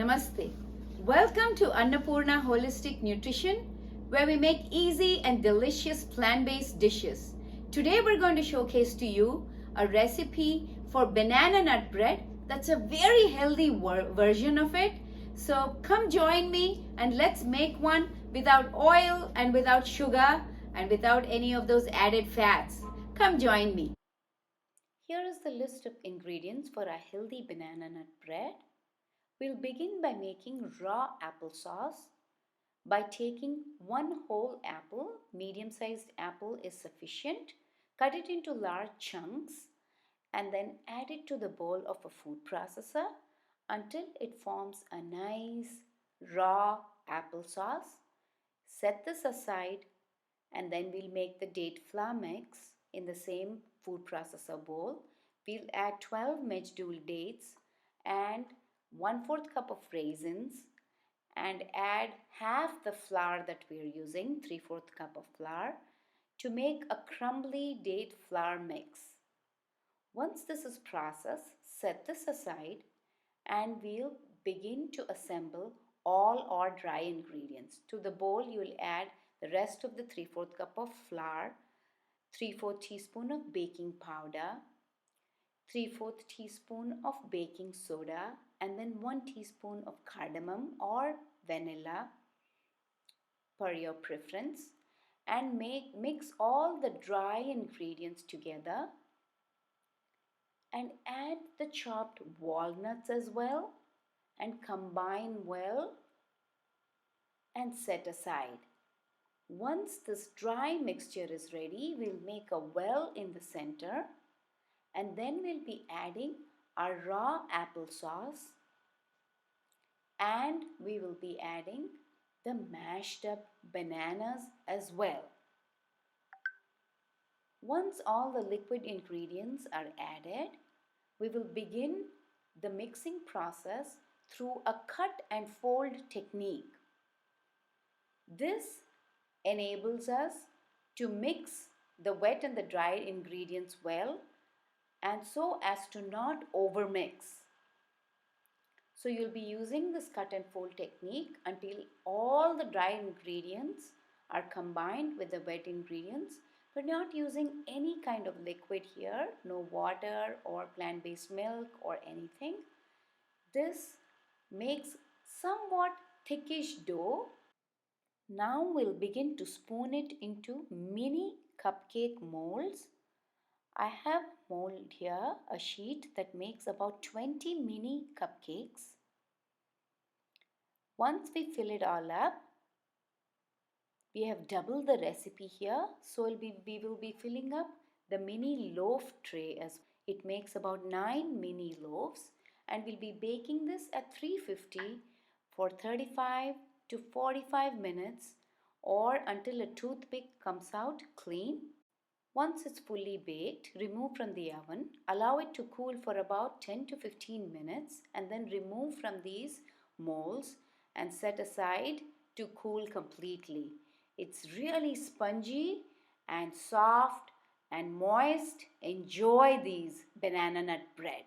Namaste. Welcome to Annapurna Holistic Nutrition, where we make easy and delicious plant-based dishes. Today we're going to showcase to you a recipe for banana nut bread that's a very healthy version of it. So come join me and let's make one without oil and without sugar and without any of those added fats. Come join me. Here is the list of ingredients for a healthy banana nut bread. We'll begin by making raw applesauce by taking one whole apple, medium-sized apple is sufficient, cut it into large chunks and then add it to the bowl of a food processor until it forms a nice raw applesauce. Set this aside and then we'll make the date flour mix in the same food processor bowl. We'll add 12 medjool dates and 1/4 cup of raisins and add half the flour that we are using, 3/4 cup of flour, to make a crumbly date flour mix. Once this is processed, set this aside and we'll begin to assemble all our dry ingredients. To the bowl you will add the rest of the 3/4 cup of flour, 3/4 teaspoon of baking powder, 3/4 teaspoon of baking soda, and then 1 teaspoon of cardamom or vanilla per your preference, and mix all the dry ingredients together and add the chopped walnuts as well and combine well and set aside. Once this dry mixture is ready, we'll make a well in the center and then we'll be adding our raw applesauce and we will be adding the mashed up bananas as well. Once all the liquid ingredients are added, we will begin the mixing process through a cut and fold technique. This enables us to mix the wet and the dry ingredients well and so as to not overmix. So you'll be using this cut and fold technique until all the dry ingredients are combined with the wet ingredients. We're not using any kind of liquid here, no water or plant-based milk or anything. This makes somewhat thickish dough. Now we'll begin to spoon it into mini cupcake molds. I have mold here, a sheet that makes about 20 mini cupcakes. Once we fill it all up, we have doubled the recipe here, so we will be filling up the mini loaf tray as it makes about 9 mini loaves, and we'll be baking this at 350 for 35 to 45 minutes or until a toothpick comes out clean. Once it's fully baked, remove from the oven, allow it to cool for about 10 to 15 minutes and then remove from these molds and set aside to cool completely. It's really spongy and soft and moist. Enjoy these banana nut bread.